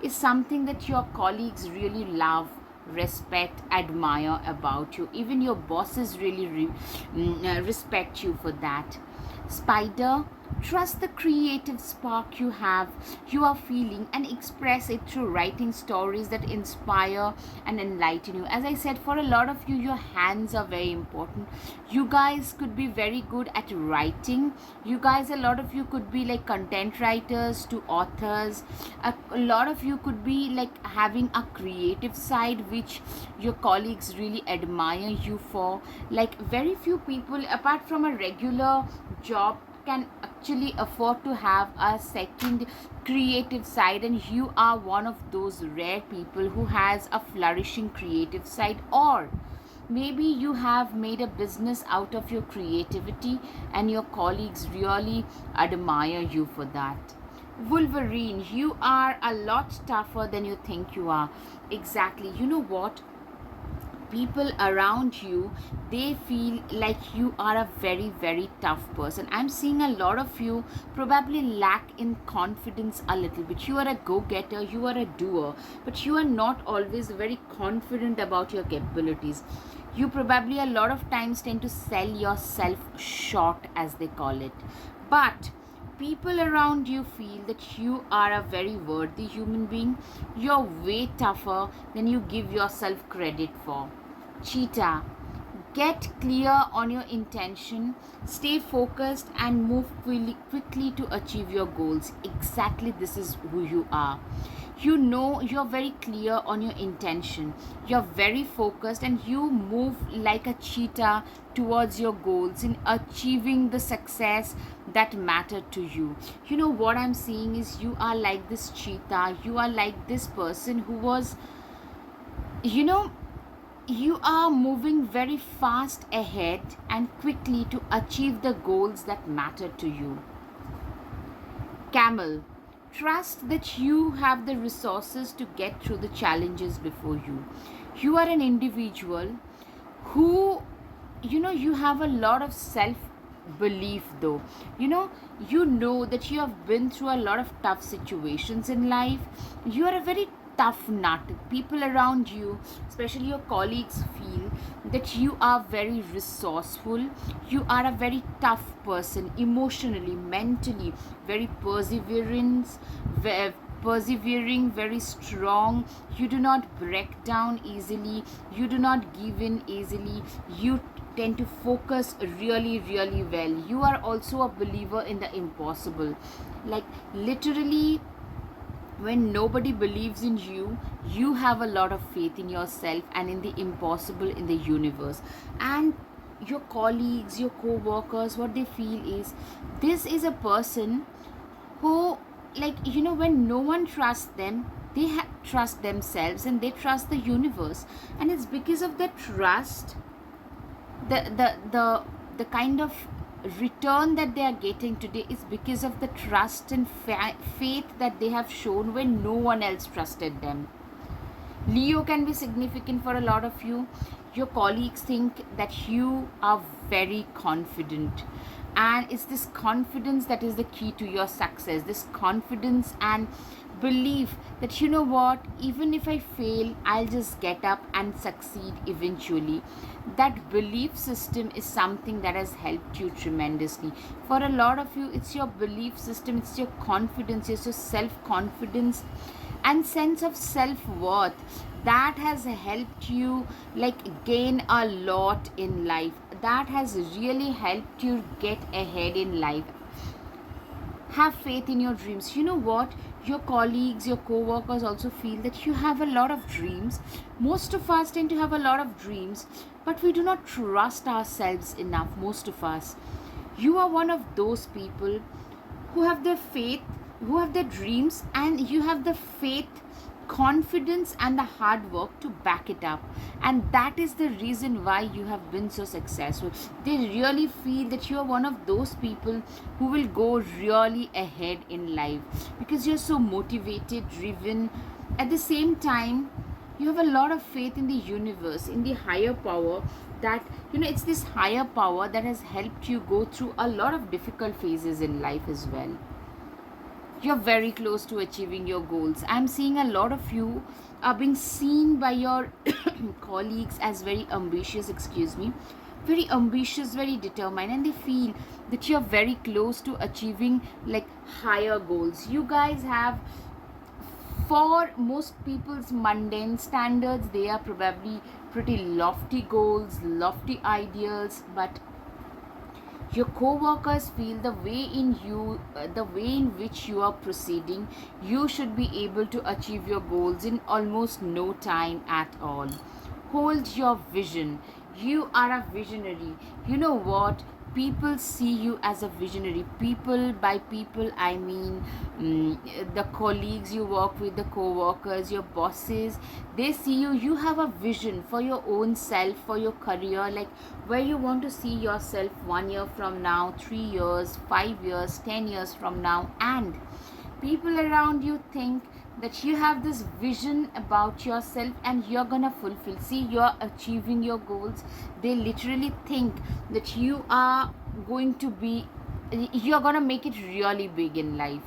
is something that your colleagues really love, respect, admire about you. Even your bosses really respect you for that. Spider, trust the creative spark you are feeling, and express it through writing stories that inspire and enlighten you. As I said, for a lot of you, your hands are very important. You guys could be very good at writing. You guys, a lot of you could be like content writers to authors. A lot of you could be like having a creative side which your colleagues really admire you for. Like very few people apart from a regular job can actually afford to have a second creative side, and you are one of those rare people who has a flourishing creative side. Or maybe you have made a business out of your creativity and your colleagues really admire you for that. Wolverine, you are a lot tougher than you think you are. Exactly. You know what? people around you, they feel like you are a very very tough person. I'm seeing a lot of you probably lack in confidence a little bit. You are a go-getter, you are a doer, but you are not always very confident about your capabilities. You probably a lot of times tend to sell yourself short, as they call it. But people around you feel that you are a very worthy human being. You're way tougher than you give yourself credit for. Cheetah, get clear on your intention, stay focused, and move quickly to achieve your goals. Exactly, this is who you are. You know, you're very clear on your intention, you're very focused, and you move like a cheetah towards your goals in achieving the success that matter to you. You know what I'm seeing is you are like this cheetah, you are like this person who was, you know, you are moving very fast ahead and quickly to achieve the goals that matter to you. Camel, trust that you have the resources to get through the challenges before you. You are an individual who, you have a lot of self belief, though. You know that you have been through a lot of tough situations in life. You are a very tough nut. People around you, especially your colleagues, feel that you are very resourceful. You are a very tough person, emotionally, mentally, very persevering, very strong. You do not break down easily, you do not give in easily. You tend to focus really really well. You are also a believer in the impossible. Like, literally, when nobody believes in you, you have a lot of faith in yourself and in the impossible in the universe. And your colleagues, your co-workers, what they feel is, this is a person who, like, when no one trusts them, they trust themselves and they trust the universe. And it's because of the trust, the kind of return that they are getting today is because of the trust and faith that they have shown when no one else trusted them. Leo can be significant for a lot of you. Your colleagues think that you are very confident, and it's this confidence that is the key to your success. This confidence and belief that, you know what, even if I fail, I'll just get up and succeed eventually. That belief system is something that has helped you tremendously. For a lot of you, it's your belief system, it's your confidence, it's your self confidence and sense of self-worth that has helped you, like, gain a lot in life. That has really helped you get ahead in life. Have faith in your dreams. You know what, your colleagues, your co-workers also feel that you have a lot of dreams. Most of us tend to have a lot of dreams, but we do not trust ourselves enough, most of us. You are one of those people who have their faith, who have their dreams, and you have the faith, confidence, and the hard work to back it up. And that is the reason why you have been so successful. They really feel that you are one of those people who will go really ahead in life because you're so motivated, driven. At the same time, you have a lot of faith in the universe, in the higher power, that, it's this higher power that has helped you go through a lot of difficult phases in life as well. You're very close to achieving your goals. I'm seeing a lot of you are being seen by your colleagues as very ambitious, very ambitious, very determined, and they feel that you're very close to achieving, like, higher goals. You guys have, for most people's mundane standards, they are probably pretty lofty goals, lofty ideals, but your co-workers feel the way in which you are proceeding, you should be able to achieve your goals in almost no time at all. Hold your vision. You are a visionary. You know what, people see you as a visionary. People, by people I mean, the colleagues you work with, the co-workers, your bosses, they see you. You have a vision for your own self, for your career, like where you want to see yourself 1 year from now, 3 years, 5 years, 10 years from now. And people around you think that you have this vision about yourself and you're gonna fulfill. See, you're achieving your goals. They literally think that you are going to be, you're gonna make it really big in life,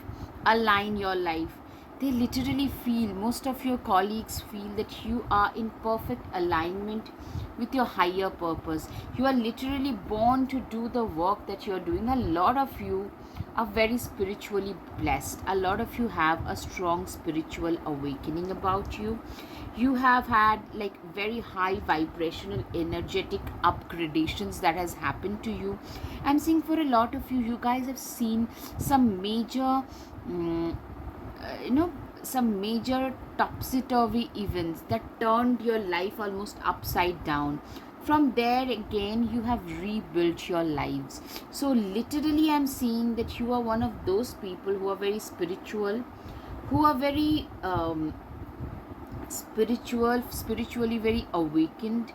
align your life. They literally feel, most of your colleagues feel that you are in perfect alignment with your higher purpose. You are literally born to do the work that you're doing. A lot of you are very spiritually blessed. A lot of you have a strong spiritual awakening about you. You have had like very high vibrational energetic upgradations that has happened to you. I'm seeing for a lot of you, you guys have seen some major you know, some major topsy-turvy events that turned your life almost upside down. From there again, you have rebuilt your lives. So literally, I'm seeing that you are one of those people who are very spiritual, who are very spiritually very awakened,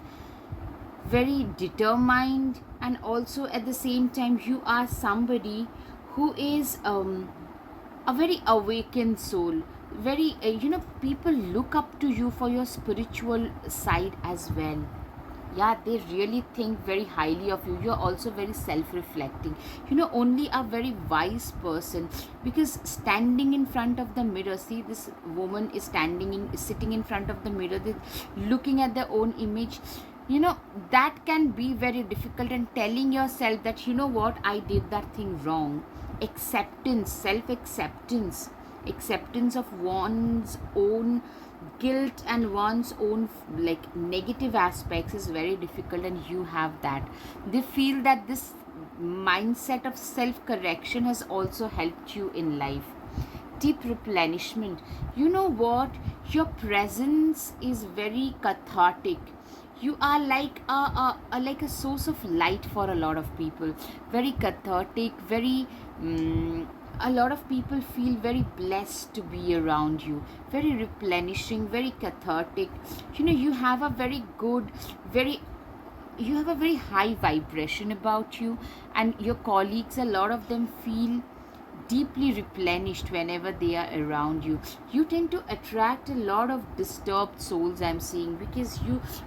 very determined, and also at the same time you are somebody who is a very awakened soul. Very people look up to you for your spiritual side as well. Yeah, they really think very highly of you. You're also very self-reflecting. Only a very wise person, because standing in front of the mirror, see, this woman is sitting in front of the mirror, looking at their own image. That can be very difficult, and telling yourself that, what, I did that thing wrong. Acceptance, self acceptance, acceptance of one's own guilt and one's own like negative aspects is very difficult, and you have that. They feel that this mindset of self correction has also helped you in life. Deep replenishment, what, your presence is very cathartic. You are like a source of light for a lot of people. Very cathartic, very a lot of people feel very blessed to be around you. Very replenishing, very cathartic. You have a very good, very, you have a very high vibration about you, and your colleagues, a lot of them feel deeply replenished whenever they are around you. You tend to attract a lot of disturbed souls, I'm seeing, because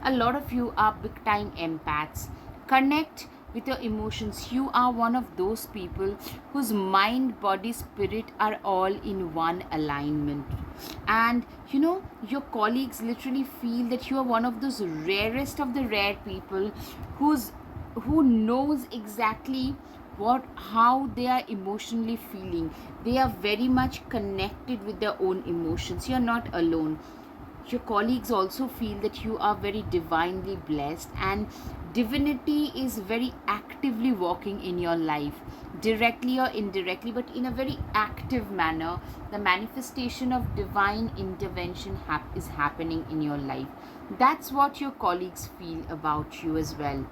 a lot of you are big time empaths. Connect with your emotions. You are one of those people whose mind, body, spirit are all in one alignment. And your colleagues literally feel that you are one of those rarest of the rare people who knows exactly how they are emotionally feeling. They are very much connected with their own emotions. You're not alone. Your colleagues also feel that you are very divinely blessed, and divinity is very actively working in your life, directly or indirectly, but in a very active manner. The manifestation of divine intervention is happening in your life. That's what your colleagues feel about you as well.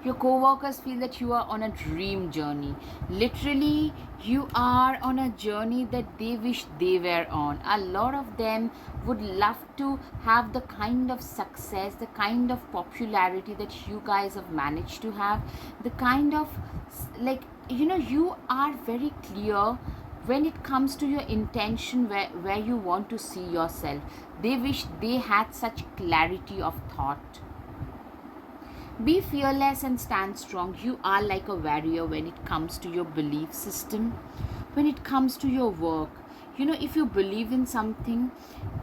Your co-workers feel that you are on a dream journey. Literally, you are on a journey that they wish they were on. A lot of them would love to have the kind of success, the kind of popularity that you guys have managed to have, the kind of, like, you are very clear when it comes to your intention, where you want to see yourself. They wish they had such clarity of thought. Be fearless and stand strong. You are like a warrior when it comes to your belief system, when it comes to your work. If you believe in something,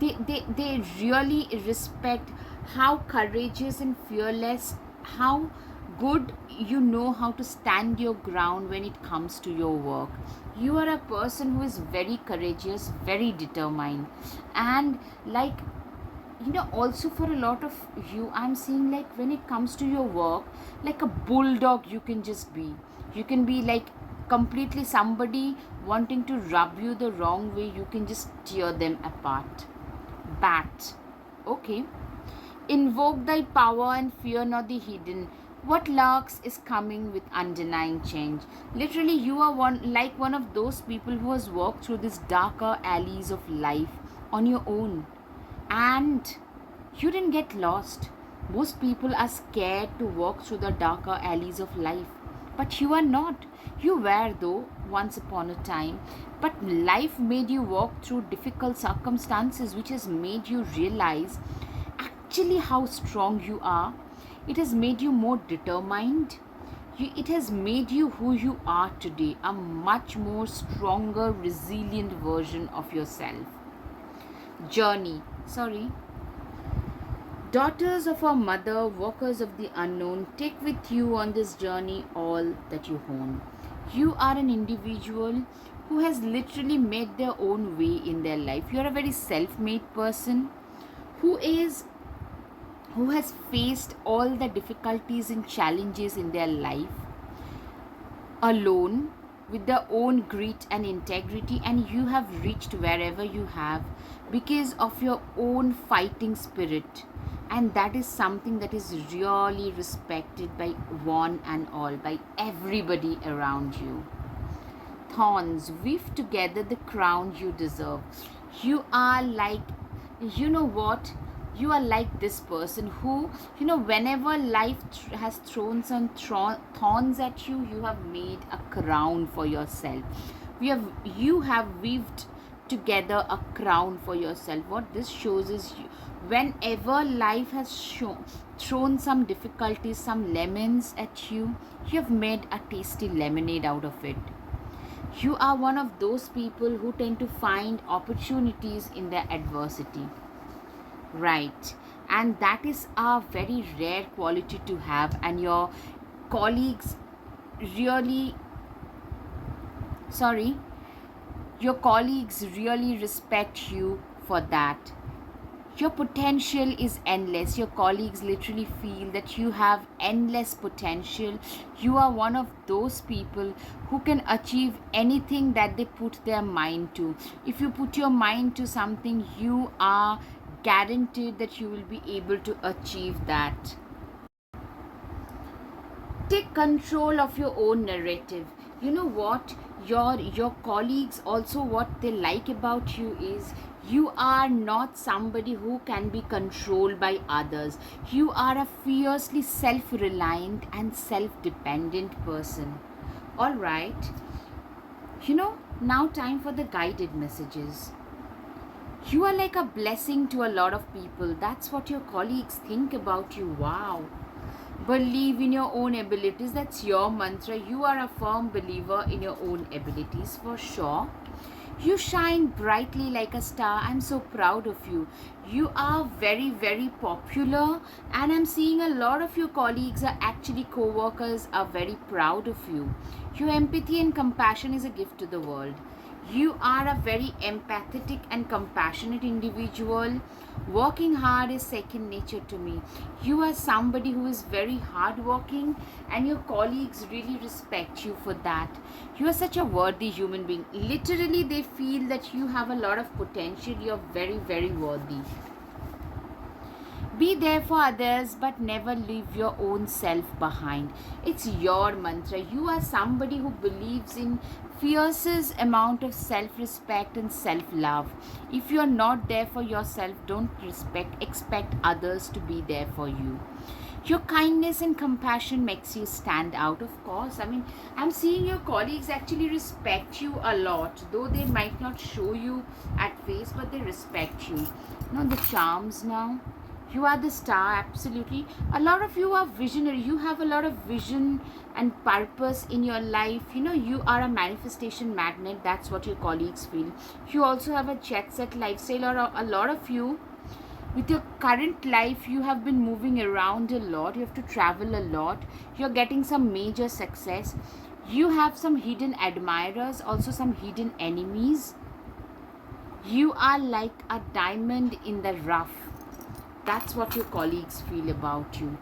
they really respect how courageous and fearless, how good you know how to stand your ground when it comes to your work. You are a person who is very courageous, very determined, and like, also for a lot of you, I'm seeing, like, when it comes to your work, like a bulldog you can just be. You can be like completely somebody wanting to rub you the wrong way, you can just tear them apart. Bat. Okay. Invoke thy power and fear not the hidden. What lurks is coming with undenying change. Literally, you are one of those people who has walked through these darker alleys of life on your own, and you didn't get lost. Most people are scared to walk through the darker alleys of life, but you are not. You were, though, once upon a time, but life made you walk through difficult circumstances, which has made you realize actually how strong you are. It has made you more determined. It has made you who you are today, a much more stronger, resilient version of yourself. Journey. Sorry. Daughters of our mother, walkers of the unknown, take with you on this journey all that you own. You are an individual who has literally made their own way in their life. You are a very self-made person who is who has faced all the difficulties and challenges in their life alone with their own grit and integrity, and you have reached wherever you have because of your own fighting spirit, and that is something that is really respected by one and all, by everybody around you. Thorns weave together the crown you deserve. You are like, you know what, you are like this person who, whenever life has thrown some thorns at you, you have made a crown for yourself. You have weaved together a crown for yourself. What this shows is, whenever life has thrown some difficulties, some lemons at you, you have made a tasty lemonade out of it. You are one of those people who tend to find opportunities in their adversity. Right. And that is a very rare quality to have, and your colleagues really, sorry, your colleagues really respect you for that. Your potential is endless. Your colleagues literally feel that you have endless potential. You are one of those people who can achieve anything that they put their mind to. If you put your mind to something, you are guaranteed that you will be able to achieve that. Take control of your own narrative. You know what, your colleagues also, what they like about you is, you are not somebody who can be controlled by others. You are a fiercely self-reliant and self-dependent person. All right, now time for the guided messages. You are like a blessing to a lot of people. That's what your colleagues think about you. Wow. Believe in your own abilities. That's your mantra. You are a firm believer in your own abilities for sure. You shine brightly like a star. I'm so proud of you. You are very, very popular, and I'm seeing a lot of your colleagues are actually co-workers are very proud of you. Your empathy and compassion is a gift to the world. You are a very empathetic and compassionate individual. Working hard is second nature to me. You are somebody who is very hardworking, and your colleagues really respect you for that. You are such a worthy human being. Literally, they feel that you have a lot of potential. You are very, very worthy. Be there for others, but never leave your own self behind. It's your mantra. You are somebody who believes in fiercest amount of self-respect and self-love. If you're not there for yourself, don't expect others to be there for you. Your kindness and compassion makes you stand out, of course. I mean, I'm seeing your colleagues actually respect you a lot, though they might not show you at face, but they respect you. The charms now. You are the star, absolutely. A lot of you are visionary. You have a lot of vision and purpose in your life. You are a manifestation magnet. That's what your colleagues feel. You also have a jet set lifestyle, or a lot of you, with your current life, you have been moving around a lot. You have to travel a lot. You're getting some major success. You have some hidden admirers, also some hidden enemies. You are like a diamond in the rough. That's what your colleagues feel about you.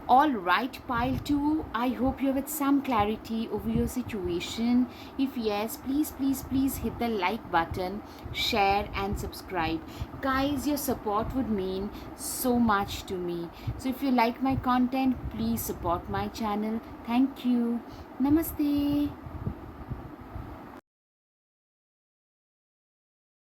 All right, pile 2, I hope you have had some clarity over your situation. If yes, please hit the like button, share and subscribe. Guys, your support would mean so much to me. So if you like my content, please support my channel. Thank you. Namaste.